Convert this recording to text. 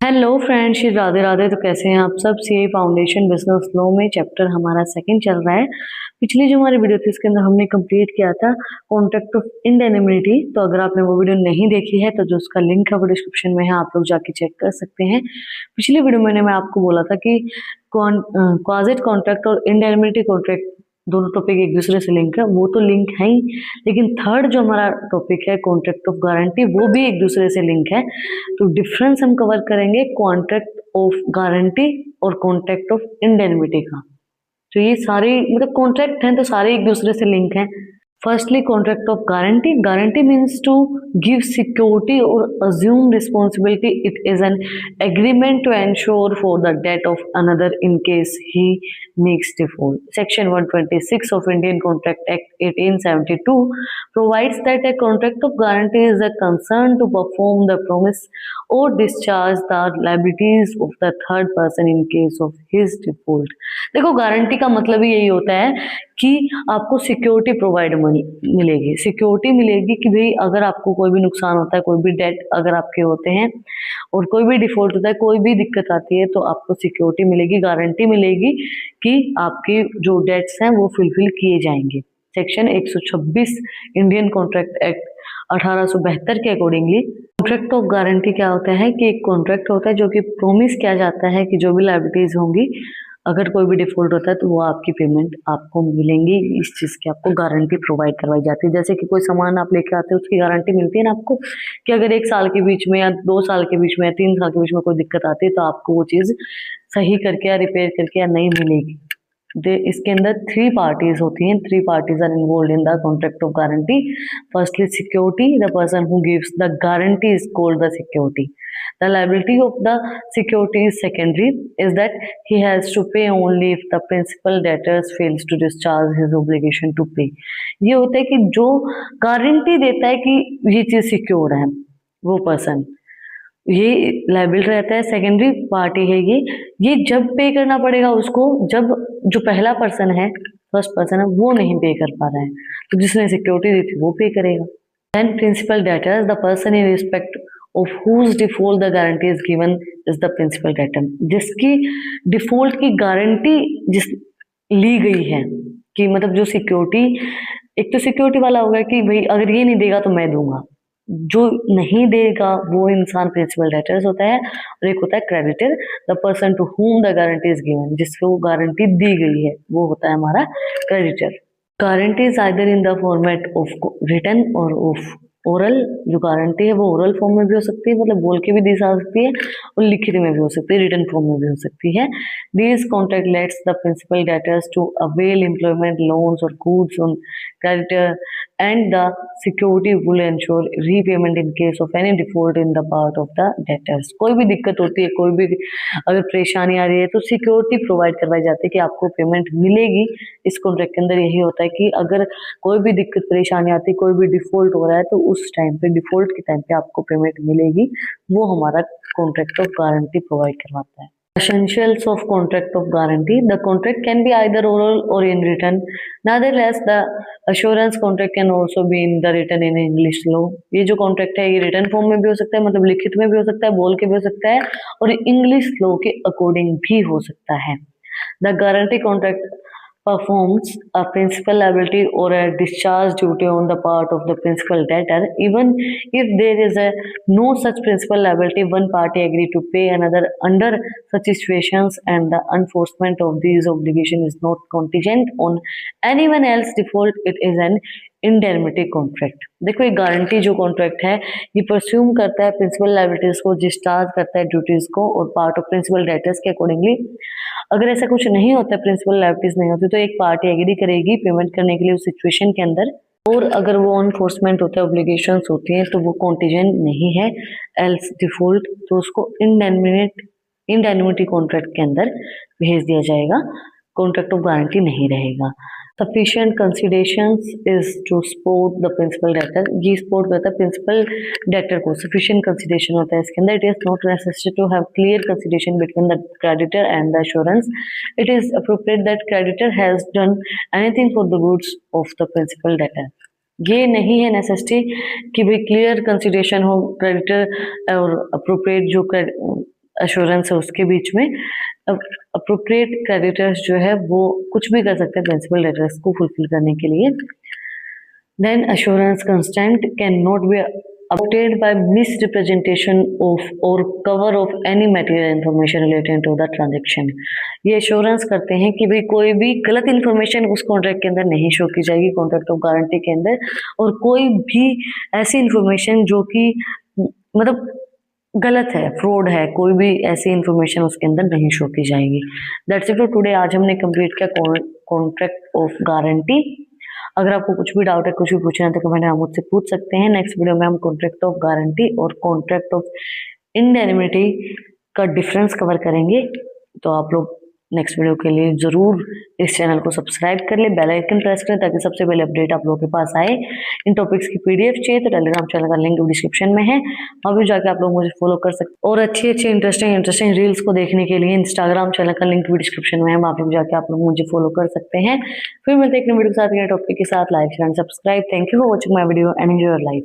Hello friends, Radhe Radhe. तो कैसे हैं आप सब। सीए फाउंडेशन बिजनेस लॉ में चैप्टर हमारा सेकंड चल रहा है। पिछली जो हमारी वीडियो थी उसके अंदर हमने कंप्लीट किया था कॉन्ट्रैक्ट ऑफ इंडेनिमिटी। तो अगर आपने वो वीडियो नहीं देखी है तो जो उसका लिंक है वो डिस्क्रिप्शन में है, आप लोग जाके चेक कर सकते हैं। पिछली वीडियो में मैं आपको बोला था कि क्वाजिट कॉन्ट्रैक्ट और इंडेनिमिटी कॉन्ट्रैक्ट दोनों टॉपिक एक दूसरे से लिंक है, वो तो लिंक है ही, लेकिन थर्ड जो हमारा टॉपिक है कॉन्ट्रैक्ट ऑफ गारंटी, वो भी एक दूसरे से लिंक है। तो डिफरेंस हम कवर करेंगे कॉन्ट्रैक्ट ऑफ गारंटी और कॉन्ट्रैक्ट ऑफ इंडेनिमिटी का। तो ये सारे मतलब कॉन्ट्रैक्ट हैं तो सारे एक दूसरे से लिंक हैं। Firstly contract of guarantee. Guarantee means to give security और assume responsibility. It is an agreement to ensure for the debt of another in case he makes default. Section 126 of Indian contract act 1872 provides that a contract of guarantee is a concern to perform the promise or discharge the liabilities of the third person in case of his default। देखो, guarantee का मतलब ही यही होता है कि आपको security provide मिलेगी, security मिलेगी कि भाई अगर आपको कोई भी नुकसान होता है, कोई भी डेट अगर आपके होते हैं और कोई भी डिफॉल्ट होता है, कोई भी दिक्कत आती है, तो आपको सिक्योरिटी मिलेगी, गारंटी मिलेगी कि आपकी जो डेट्स हैं वो फुलफिल किए जाएंगे। सेक्शन 126 इंडियन कॉन्ट्रैक्ट एक्ट 1872 के अकॉर्डिंगली कॉन्ट्रैक्ट ऑफ गारंटी क्या होता है कि एक कॉन्ट्रैक्ट होता है जो कि प्रोमिस किया जाता है कि जो भी लायबिलिटीज होंगी, अगर कोई भी डिफॉल्ट होता है तो वो आपकी पेमेंट आपको मिलेंगी। इस चीज़ की आपको गारंटी प्रोवाइड करवाई जाती है। जैसे कि कोई सामान आप लेके आते हैं, उसकी गारंटी मिलती है ना आपको, कि अगर 1 साल के बीच में या 2 साल के बीच में या 3 साल के बीच में कोई दिक्कत आती है तो आपको वो चीज़ सही करके या रिपेयर करके या नहीं मिलेगी। इसके अंदर 3 पार्टीज होती हैं, 3 parties are involve in the contract of guarantee. Firstly security, the person who gives the guarantee is called the security. The liability of the security is secondary, is that he has to pay only if the principal debtors fails to discharge his obligation to pay। ये होता है कि जो guarantee देता है कि ये चीज सिक्योर है, वो पर्सन, ये लायबिल रहता है, सेकेंडरी पार्टी है ये जब पे करना पड़ेगा उसको, जब जो पहला पर्सन है, फर्स्ट पर्सन है, वो नहीं पे कर पा रहा है, तो जिसने सिक्योरिटी दी थी वो पे करेगा। Then principal debtor, the person in respect of whose default the guarantee is given is the principal debtor. जिसकी डिफॉल्ट की गारंटी जिस ली गई है, कि मतलब जो सिक्योरिटी, एक तो सिक्योरिटी वाला होगा कि भाई अगर ये नहीं देगा तो मैं दूंगा, जो नहीं देगा वो इंसान प्रिंसिपल डेटर्स होता है, और एक होता है creditor, the person to whom the guarantee is given, जिसको वो गारंटी दी गई है वो होता है हमारा creditor. Guarantee is either in the format of written or of oral. जो गारंटी है वो ओरल फॉर्म में भी हो सकती है, मतलब बोल के भी दी जा सकती है, और लिखित में भी हो सकती है, रिटन फॉर्म में भी हो सकती है। This contract lets the principal debtors to avail employment loans और goods on creditor and the security will ensure repayment in case of any default in the part of the debtors. कोई भी दिक्कत होती है, कोई भी अगर परेशानी आ रही है, तो सिक्योरिटी प्रोवाइड करवाई जाती है कि आपको पेमेंट मिलेगी। इस कॉन्ट्रैक्ट के अंदर यही होता है कि अगर कोई भी दिक्कत परेशानी आती है, कोई भी डिफॉल्ट हो रहा है, तो उस टाइम पे, डिफॉल्ट के टाइम पे आपको पेमेंट मिलेगी, वो हमारा कॉन्ट्रैक्ट ऑफ गारंटी प्रोवाइड करवाता है। Essentials of contract of guarantee. The contract can be either oral or in written. Nevertheless, the assurance contract can also be in the written in English law। ये जो contract है ये written form में भी हो सकता है, मतलब लिखित में भी हो सकता है, बोल के भी हो सकता है, और इंग्लिश लॉ के अकॉर्डिंग भी हो सकता है। The guarantee contract performs a principal liability or a discharge duty on the part of the principal debtor, even if there is no such principal liability, one party agree to pay another under such situations, and the enforcement of these obligation is not contingent on anyone else default, it is an indemnity contract. देखो, ये guarantee जो contract है ये परस्यूम करता है principal liabilities को, discharge करता है ड्यूटीज को, और पार्ट ऑफ प्रिंसिपल डेटर्स के अकॉर्डिंगली अगर ऐसा कुछ नहीं होता, प्रिंसिपल लायबिलिटीज नहीं होती, तो एक पार्टी एग्री करेगी पेमेंट करने के लिए उस सिचुएशन के अंदर, और अगर वो एनफोर्समेंट होता है, ऑब्लिगेशंस होती हैं, तो वो कॉन्टिजेंट नहीं है, एल्स डिफॉल्ट, तो उसको इंडेमिनिटी कॉन्ट्रैक्ट के अंदर भेज दिया जाएगा, कॉन्ट्रैक्ट ऑफ गारंटी नहीं रहेगा। Sufficient considerations is to support the principal debtor. ये सपोर्ट करता है प्रिंसिपल डेटर को, सफिशिएंट कंसिडरेशन होता है इसके अंदर। It is not necessary to have clear consideration between the creditor and the assurance. It is appropriate that creditor has done anything for the goods of the principal debtor. ये नहीं है necessity कि भाई clear consideration हो creditor और appropriate जो assurance है उसके बीच में अप्रोप्रिएट क्रेडिटर्स जो है वो कुछ भी कर सकते हैं प्रिंसिपल डेटर्स को फुलफिल करने के लिए। Then assurance constant cannot be obtained by misrepresentation of or cover of any material information related to the transaction। ये एश्योरेंस करते हैं कि भाई कोई भी गलत इन्फॉर्मेशन उस कॉन्ट्रैक्ट के अंदर नहीं शो की जाएगी, कॉन्ट्रैक्ट ऑफ गारंटी के अंदर, और कोई भी ऐसी इन्फॉर्मेशन जो कि मतलब गलत है, फ्रॉड है, कोई भी ऐसी इन्फॉर्मेशन उसके अंदर नहीं शो की जाएगी। That's it for today. आज हमने कंप्लीट किया कॉन्ट्रैक्ट ऑफ गारंटी। अगर आपको कुछ भी डाउट है, कुछ भी पूछना है तो कमेंट में आप मुझसे पूछ सकते हैं। नेक्स्ट वीडियो में हम कॉन्ट्रैक्ट ऑफ गारंटी और कॉन्ट्रैक्ट ऑफ इंडेनिमिटी का डिफरेंस कवर करेंगे। तो आप लोग नेक्स्ट वीडियो के लिए जरूर इस चैनल को सब्सक्राइब कर ले, बेल आइकन प्रेस करें ताकि सबसे पहले अपडेट आप लोगों के पास आए। इन टॉपिक्स की पीडीएफ चाहिए तो टेलीग्राम चैनल का लिंक डिस्क्रिप्शन में है, वहाँ भी जाके आप लोग मुझे फॉलो कर सकते। और अच्छी इंटरेस्टिंग रील्स को देखने के लिए इंस्टाग्राम चैनल का लिंक भी डिस्क्रिप्शन में है, वहाँ पे भी जाके आप लोग मुझे फॉलो कर सकते हैं। फिर मिलते हैं एक नए वीडियो के साथ, नए टॉपिक के साथ। Like share and subscribe. Thank you for watching my video and enjoy your life.